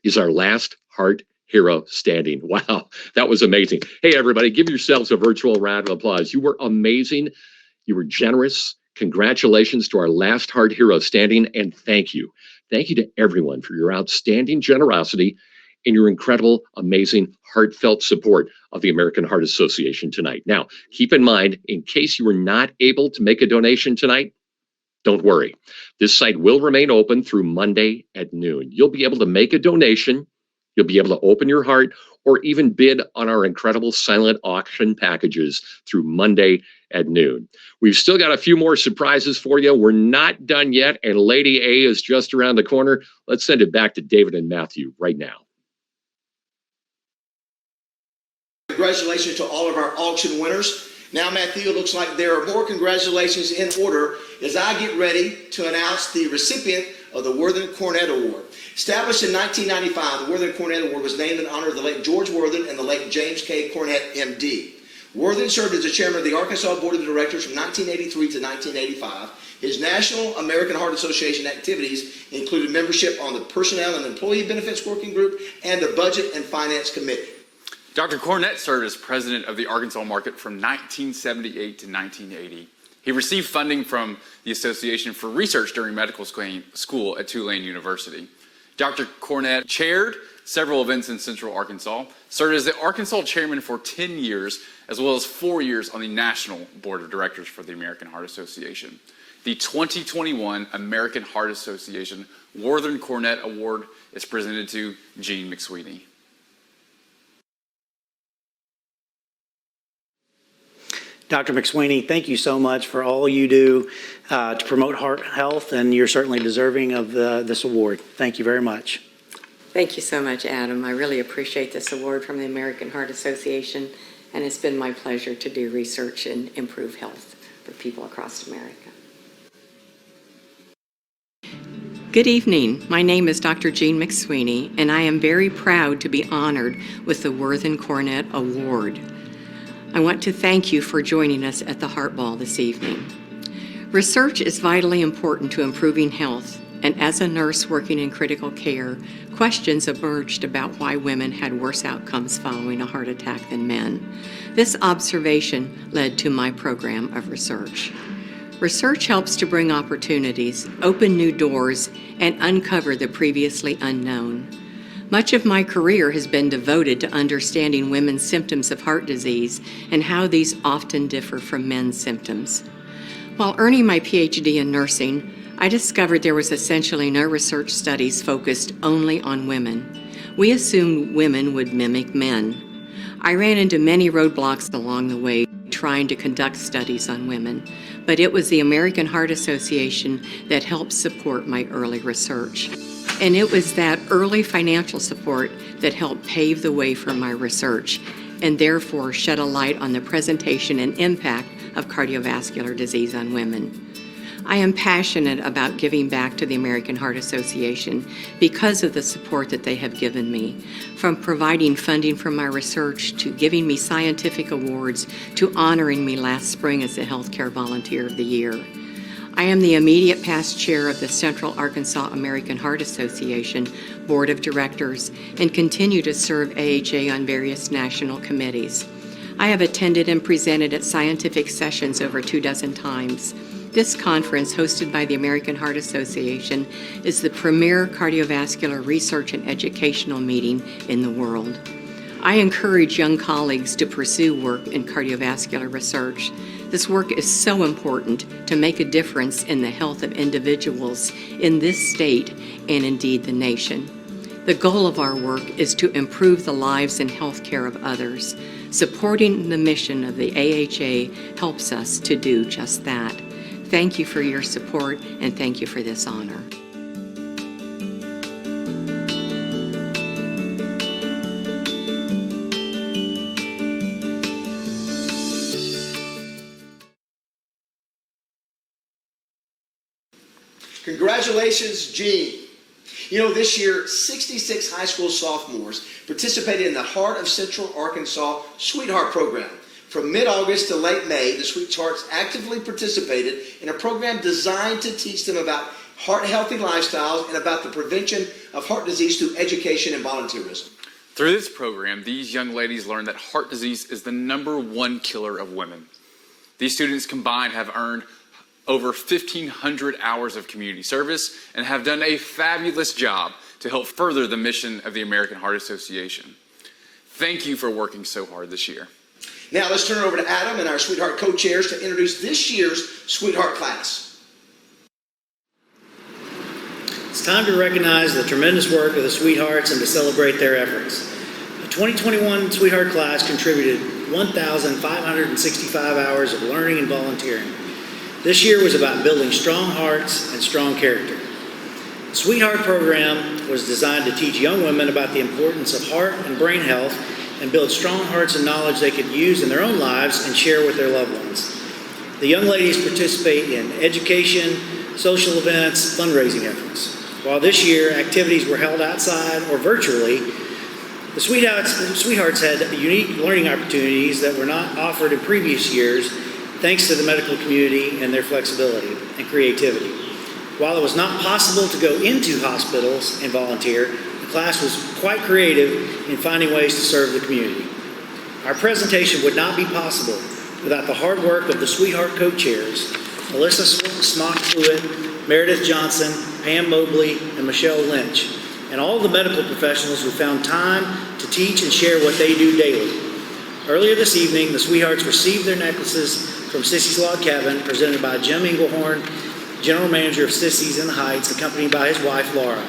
is our last Heart Hero standing. Wow, that was amazing. Hey, everybody, give yourselves a virtual round of applause. You were amazing. You were generous. Congratulations to our last Heart Hero standing. And thank you. Thank you to everyone for your outstanding generosity and your incredible, amazing, heartfelt support of the American Heart Association tonight. Now, keep in mind, in case you were not able to make a donation tonight, don't worry. This site will remain open through Monday at noon. You'll be able to make a donation. You'll be able to open your heart or even bid on our incredible silent auction packages through Monday at noon. We've still got a few more surprises for you. We're not done yet, and Lady A is just around the corner. Let's send it back to David and Matthew right now. Congratulations to all of our auction winners. Now, Matthew, it looks like there are more congratulations in order as I get ready to announce the recipient of the Worthen Cornett Award. Established in 1995, the Worthen Cornett Award was named in honor of the late George Worthen and the late James K. Cornett, M.D. Worthen served as the chairman of the Arkansas Board of Directors from 1983 to 1985. His National American Heart Association activities included membership on the Personnel and Employee Benefits Working Group and the Budget and Finance Committee. Dr. Cornett served as president of the Arkansas market from 1978 to 1980. He received funding from the Association for Research during medical school at Tulane University. Dr. Cornett chaired several events in Central Arkansas, served as the Arkansas chairman for 10 years, as well as 4 years on the National Board of Directors for the American Heart Association. The 2021 American Heart Association Worthen Cornett Award is presented to Jean McSweeney. Dr. McSweeney, thank you so much for all you do to promote heart health, and you're certainly deserving of this award. Thank you very much. Thank you so much, Adam. I really appreciate this award from the American Heart Association, and it's been my pleasure to do research and improve health for people across America. Good evening. My name is Dr. Jean McSweeney, and I am very proud to be honored with the Worthen Cornett Award. I want to thank you for joining us at the Heart Ball this evening. Research is vitally important to improving health, and as a nurse working in critical care, questions emerged about why women had worse outcomes following a heart attack than men. This observation led to my program of research. Research helps to bring opportunities, open new doors, and uncover the previously unknown. Much of my career has been devoted to understanding women's symptoms of heart disease and how these often differ from men's symptoms. While earning my PhD in nursing, I discovered there was essentially no research studies focused only on women. We assumed women would mimic men. I ran into many roadblocks along the way trying to conduct studies on women, but it was the American Heart Association that helped support my early research. And it was that early financial support that helped pave the way for my research and therefore shed a light on the presentation and impact of cardiovascular disease on women. I am passionate about giving back to the American Heart Association because of the support that they have given me, from providing funding for my research to giving me scientific awards to honoring me last spring as the Healthcare Volunteer of the Year. I am the immediate past chair of the Central Arkansas American Heart Association Board of Directors and continue to serve AHA on various national committees. I have attended and presented at scientific sessions over 24 times. This conference, hosted by the American Heart Association, is the premier cardiovascular research and educational meeting in the world. I encourage young colleagues to pursue work in cardiovascular research. This work is so important to make a difference in the health of individuals in this state and indeed the nation. The goal of our work is to improve the lives and health care of others. Supporting the mission of the AHA helps us to do just that. Thank you for your support and thank you for this honor. Congratulations, Jean. You know, this year, 66 high school sophomores participated in the Heart of Central Arkansas Sweetheart Program. From mid-August to late May, the Sweethearts actively participated in a program designed to teach them about heart-healthy lifestyles and about the prevention of heart disease through education and volunteerism. Through this program, these young ladies learned that heart disease is the #1 killer of women. These students combined have earned over 1,500 hours of community service and have done a fabulous job to help further the mission of the American Heart Association. Thank you for working so hard this year. Now let's turn it over to Adam and our Sweetheart co-chairs to introduce this year's Sweetheart class. It's time to recognize the tremendous work of the Sweethearts and to celebrate their efforts. The 2021 Sweetheart class contributed 1,565 hours of learning and volunteering. This year was about building strong hearts and strong character. The Sweetheart program was designed to teach young women about the importance of heart and brain health and build strong hearts and knowledge they could use in their own lives and share with their loved ones. The young ladies participate in education, social events, fundraising efforts. While this year activities were held outside or virtually, the Sweethearts had unique learning opportunities that were not offered in previous years thanks to the medical community and their flexibility and creativity. While it was not possible to go into hospitals and volunteer, the class was quite creative in finding ways to serve the community. Our presentation would not be possible without the hard work of the Sweetheart co-chairs, Melissa Smock-Pruitt, Meredith Johnson, Pam Mobley, and Michelle Lynch, and all the medical professionals who found time to teach and share what they do daily. Earlier this evening, the Sweethearts received their necklaces from Sissy's Log Cabin, presented by Jim Englehorn, General Manager of Sissy's in the Heights, accompanied by his wife, Laura.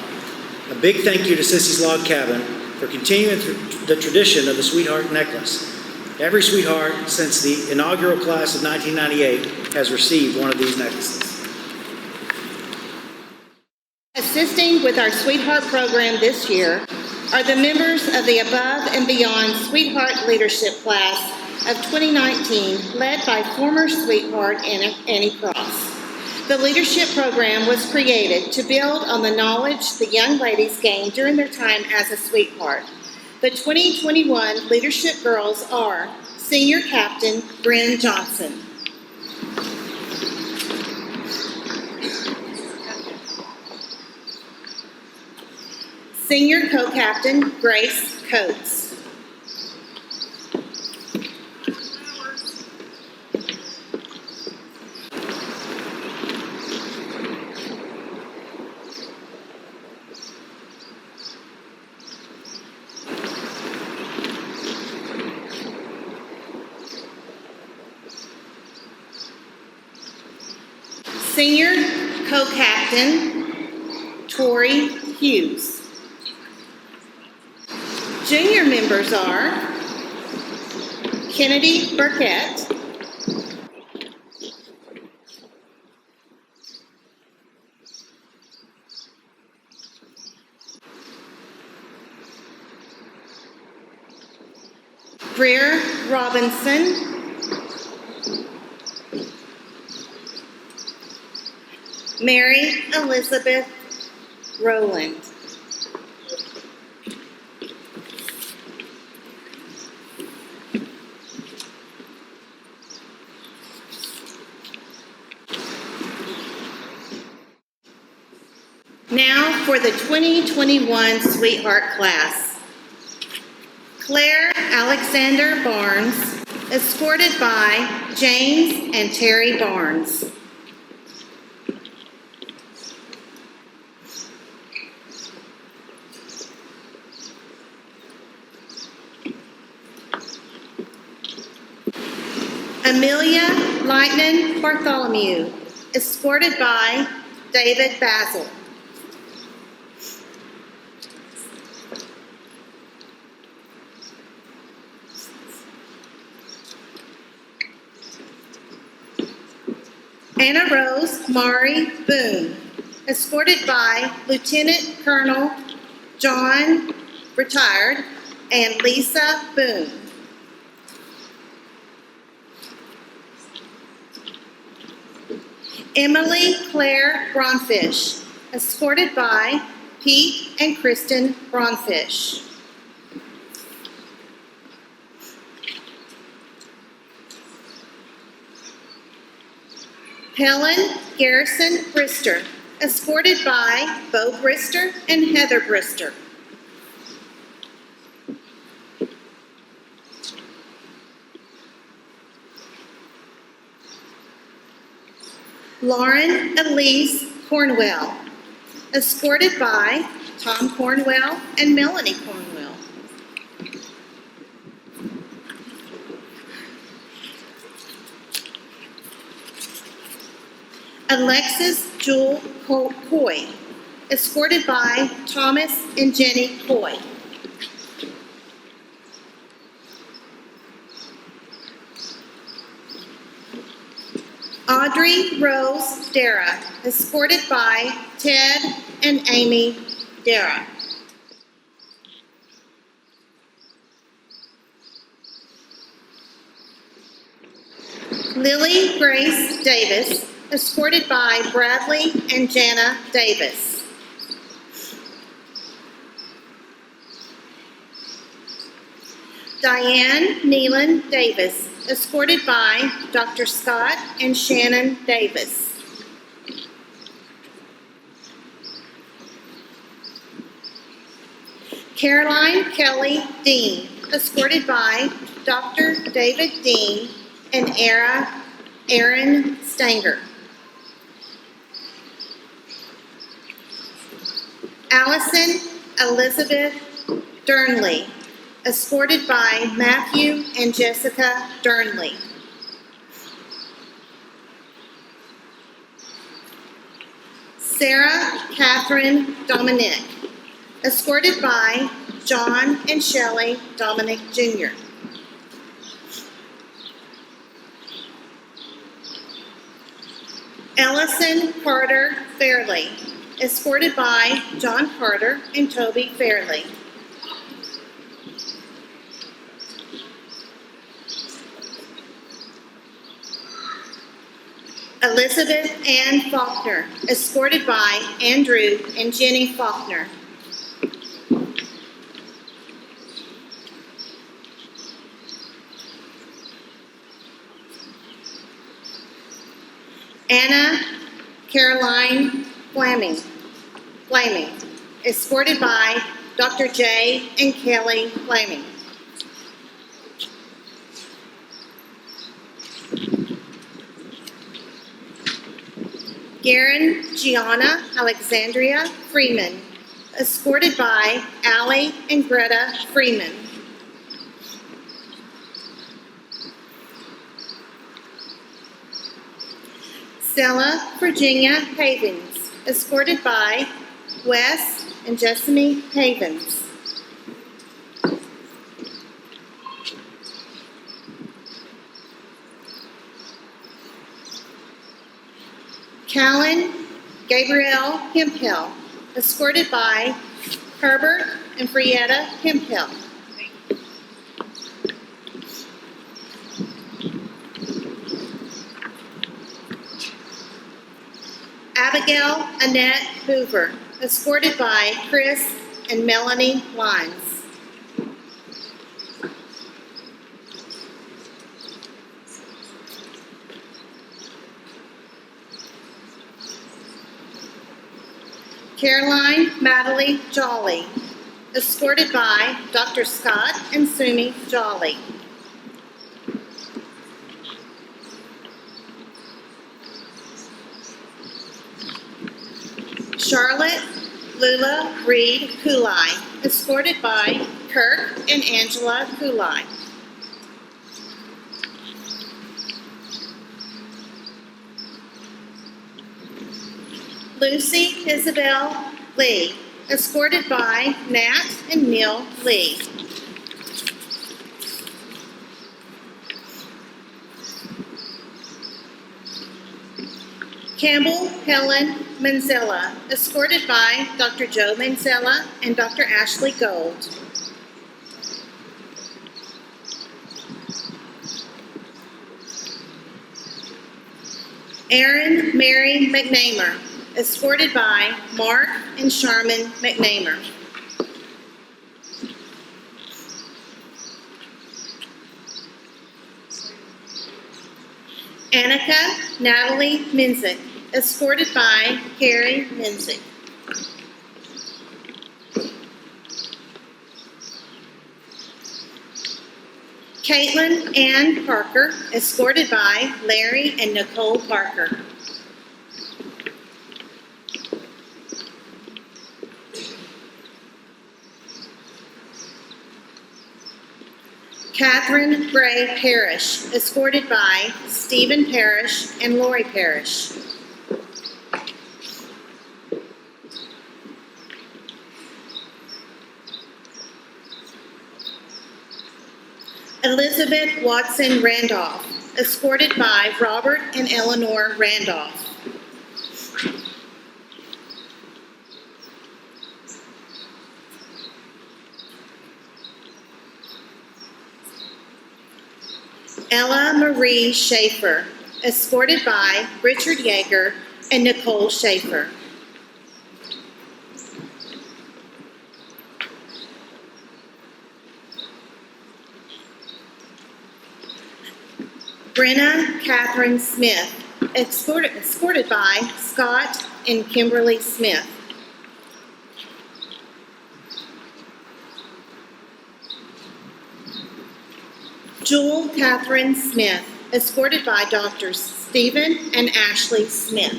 A big thank you to Sissy's Log Cabin for continuing the tradition of the Sweetheart necklace. Every Sweetheart since the inaugural class of 1998 has received one of these necklaces. Assisting with our Sweetheart program this year are the members of the Above and Beyond Sweetheart Leadership Class of 2019, led by former Sweetheart Annie Cross. The leadership program was created to build on the knowledge the young ladies gained during their time as a Sweetheart. The 2021 Leadership Girls are Senior Captain Bryn Johnson, Senior Co-Captain Grace Coates, Senior Co-Captain Tori Hughes. Junior members are Kennedy Burkett, Greer Robinson, Mary Elizabeth Rowland. Now for the 2021 Sweetheart class. Claire Alexander Barnes, escorted by James and Terry Barnes. Amelia Lightman Bartholomew, escorted by David Basil. Anna Rose Mari Boone, escorted by Lieutenant Colonel John Retired and Lisa Boone. Emily Claire Braunfish, escorted by Pete and Kristen Braunfish. Helen Garrison Brister, escorted by Bo Brister and Heather Brister. Lauren Elise Cornwell, escorted by Tom Cornwell and Melanie Cornwell. Alexis Jewel Coy, escorted by Thomas and Jenny Coy. Audrey Rose Dara, escorted by Ted and Amy Dara. Lily Grace Davis, escorted by Bradley and Jana Davis. Diane Neelan Davis, escorted by Dr. Scott and Shannon Davis. Caroline Kelly Dean, escorted by Dr. David Dean and Aaron Stanger. Allison Elizabeth Durnley, escorted by Matthew and Jessica Durnley. Sarah Catherine Dominic, escorted by John and Shelley Dominic Jr. Ellison Carter Fairley, escorted by John Carter and Toby Fairley. Elizabeth Ann Faulkner, escorted by Andrew and Jenny Faulkner. Anna Caroline Flaming, escorted by Dr. J. and Kelly Flaming. Garen Gianna Alexandria Freeman, escorted by Allie and Greta Freeman. Stella Virginia Havens, escorted by Wes and Jessamy Havens. Callan Gabrielle Hemphill, escorted by Herbert and Frietta Hemphill. Abigail Annette Hoover, escorted by Chris and Melanie Wines. Caroline Madeline Jolly, escorted by Dr. Scott and Sumi Jolly. Charlotte Lula Reed Kulai, escorted by Kirk and Angela Kulai. Lucy Isabel Lee, escorted by Nat and Neil Lee. Campbell Helen Manzella, escorted by Dr. Joe Manzella and Dr. Ashley Gold. Erin Mary McNamer, escorted by Mark and Sharman McNamer. Annika Natalie Minzik, escorted by Carrie Minzik. Caitlin Ann Parker, escorted by Larry and Nicole Parker. Catherine Gray Parrish, escorted by Stephen Parrish and Lori Parrish. Elizabeth Watson Randolph, escorted by Robert and Eleanor Randolph. Ella Marie Schaefer, escorted by Richard Yeager and Nicole Schaefer. Brenna Catherine Smith, escorted by Scott and Kimberly Smith. Jewel Catherine Smith, escorted by Drs. Stephen and Ashley Smith.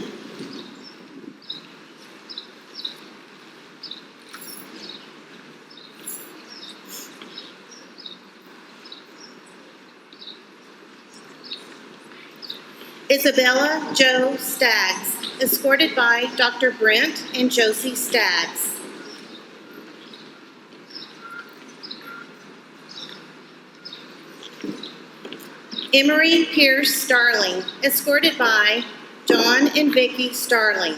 Isabella Jo Staggs, escorted by Dr. Brent and Josie Staggs. Emery Pierce Starling, escorted by John and Vicki Starling.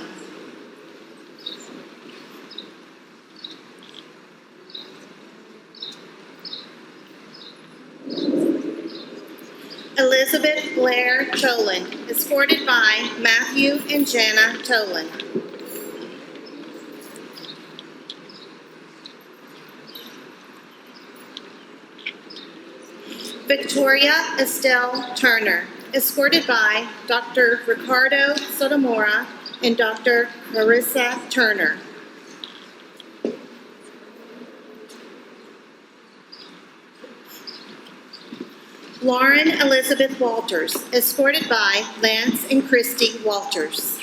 Elizabeth Blair Toland, escorted by Matthew and Jana Toland. Victoria Estelle Turner, escorted by Dr. Ricardo Sotomora and Dr. Marissa Turner. Lauren Elizabeth Walters, escorted by Lance and Christy Walters.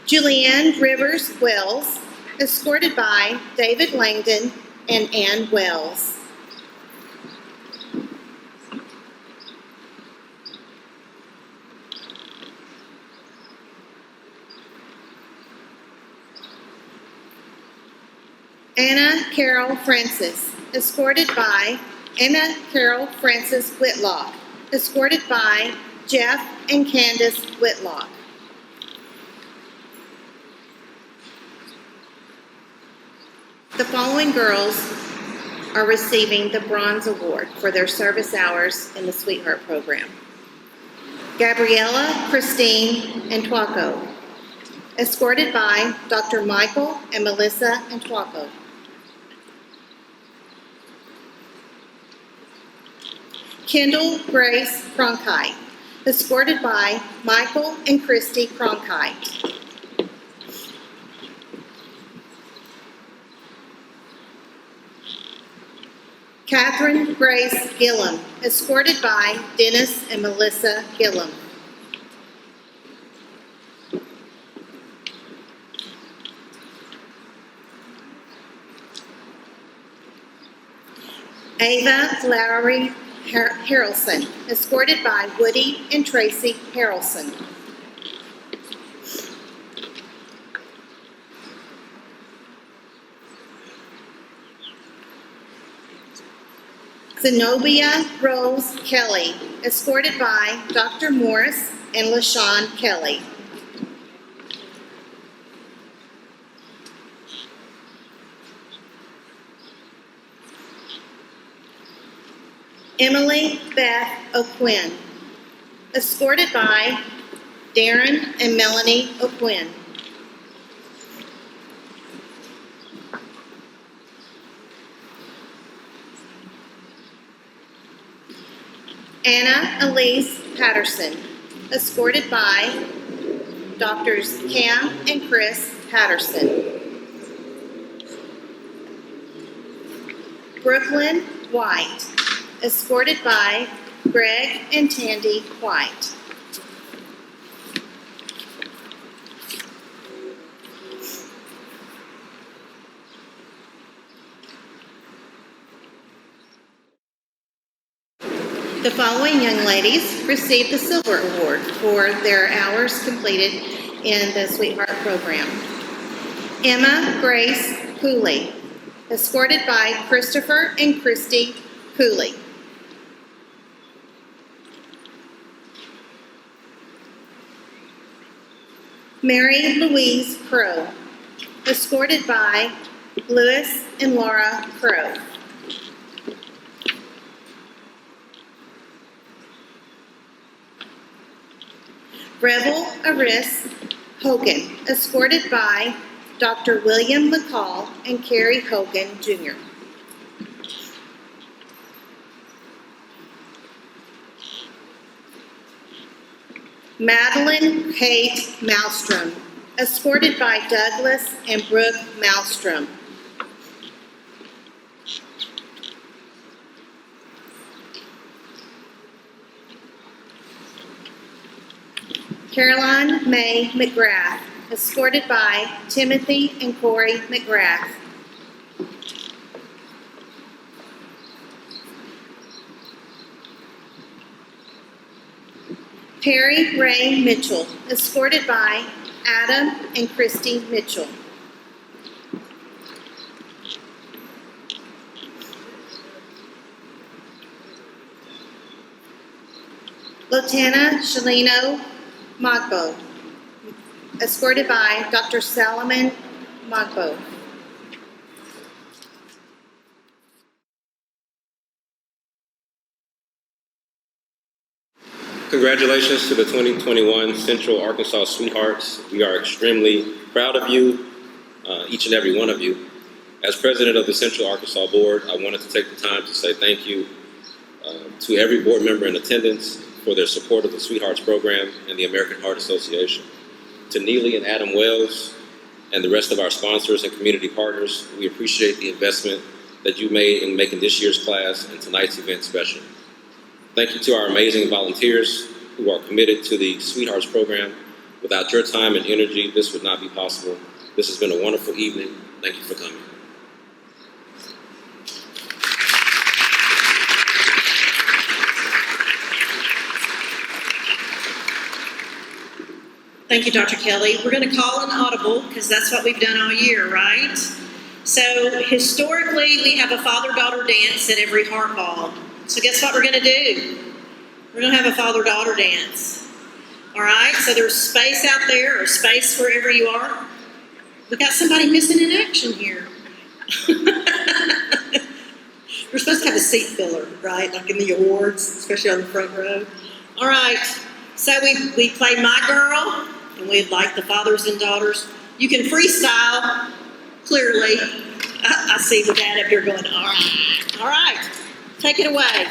Julianne Rivers Wells, escorted by David Langdon and Ann Wells. Anna Carol Francis, escorted by Anna Carol Francis Whitlock, escorted by Jeff and Candace Whitlock. The following girls are receiving the Bronze Award for their service hours in the Sweetheart Program. Gabriella Christine Antuaco, escorted by Dr. Michael and Melissa Antuaco. Kendall Grace Cronkite, escorted by Michael and Christy Cronkite. Catherine Grace Gillum, escorted by Dennis and Melissa Gillum. Ava Lowry Harrelson, escorted by Woody and Tracy Harrelson. Zenobia Rose Kelly, escorted by Dr. Morris and LaShawn Kelly. Emily Beth O'Quinn, escorted by Darren and Melanie O'Quinn. Anna Elise Patterson, escorted by Doctors Cam and Chris Patterson. Brooklyn White, escorted by Greg and Tandy White. The following young ladies received the Silver Award for their hours completed in the Sweetheart Program. Emma Grace Cooley, escorted by Christopher and Christy Cooley. Mary Louise Crow, escorted by Louis and Laura Crow. Revel Aris Hogan, escorted by Dr. William McCall and Carrie Hogan, Jr. Madeline Kate Malstrom, escorted by Douglas and Brooke Malstrom. Caroline May McGrath, escorted by Timothy and Corey McGrath. Perry Ray Mitchell, escorted by Adam and Christy Mitchell. Lieutenant Shalino Magbo, escorted by Dr. Salomon Magbo. Congratulations to the 2021 Central Arkansas Sweethearts. We are extremely proud of you, each and every one of you. As president of the Central Arkansas Board, I wanted to take the time to say thank you to every board member in attendance for their support of the Sweethearts program and the American Heart Association. To Neely and Adam Wells and the rest of our sponsors and community partners, we appreciate the investment that you made in making this year's class and tonight's event special. Thank you to our amazing volunteers who are committed to the Sweethearts program. Without your time and energy, this would not be possible. This has been a wonderful evening. Thank you for coming. Thank you, Dr. Kelly. We're going to call an audible because that's what we've done all year, right? So historically, we have a father-daughter dance at every Heart Ball. So guess what we're going to do? We're going to have a father-daughter dance. All right? So there's space out there or space wherever you are. We got somebody missing in action here. We're supposed to have a seat filler, right? Like in the awards, especially on the front row. All right. So we play My Girl, and we'd like the fathers and daughters. You can freestyle, clearly. I see the dad up here going, all right. All right. Take it away.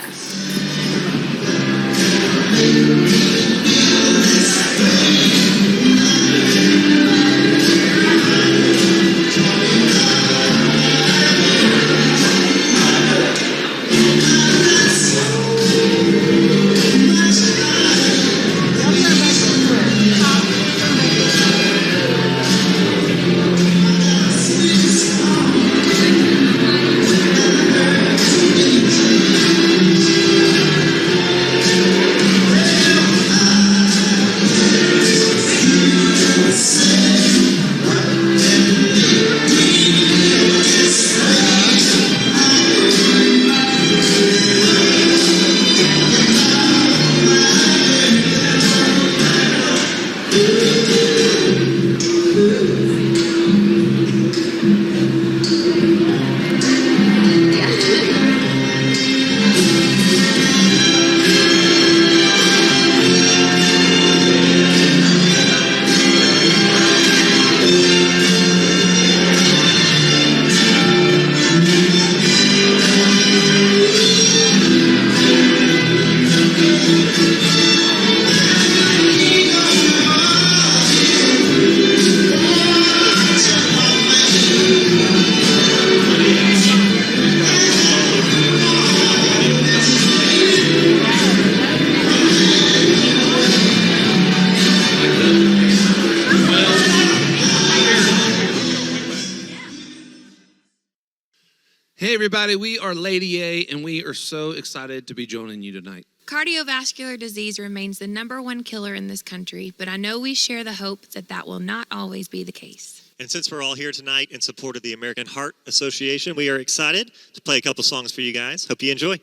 Hey everybody, we are Lady A, and we are so excited to be joining you tonight. Cardiovascular disease remains the #1 killer in this country, but I know we share the hope that that will not always be the case. And since we're all here tonight in support of the American Heart Association, we are excited to play a couple songs for you guys. Hope you enjoy.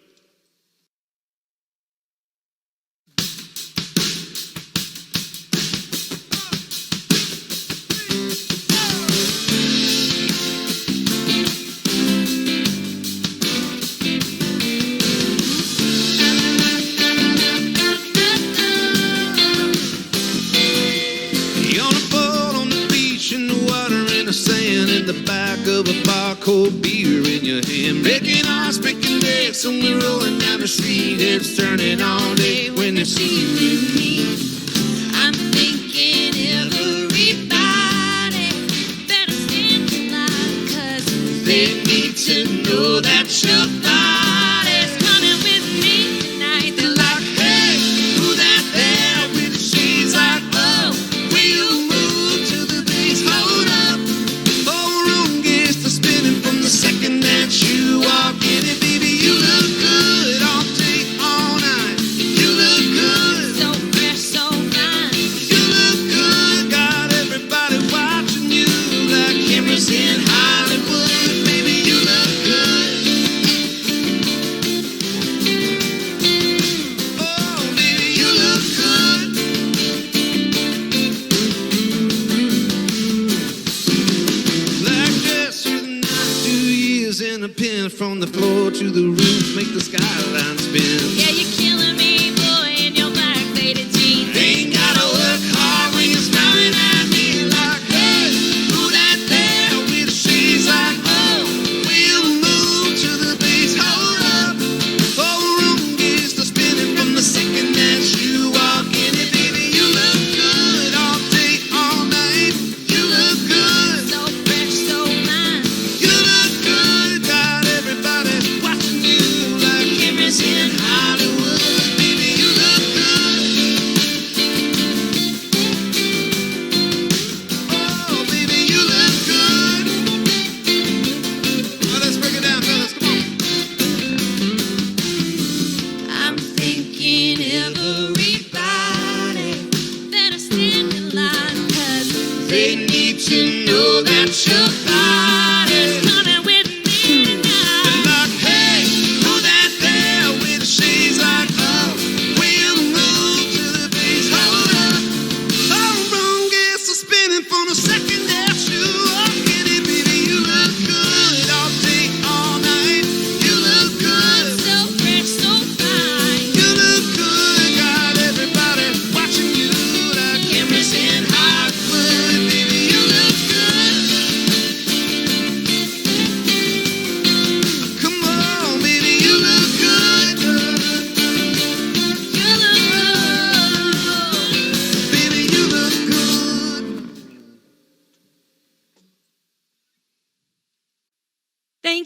Of a bar, cold beer in your hand, breaking hearts, breaking necks, only rolling down the street, heads turning all day when they see you with me. I'm thinking everybody better stand tonight, 'cause they need to know that your body's coming with me tonight. They're like, hey, who that there with the shades like, oh, will you move to the bass? Hold up. From the second that you walk in it, baby, you look good all day, all night. You look good. So fresh, so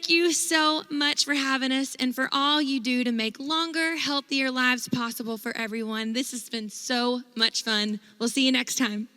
Thank you so much for having us and for all you do to make longer, healthier lives possible for everyone. This has been so much fun. We'll see you next time.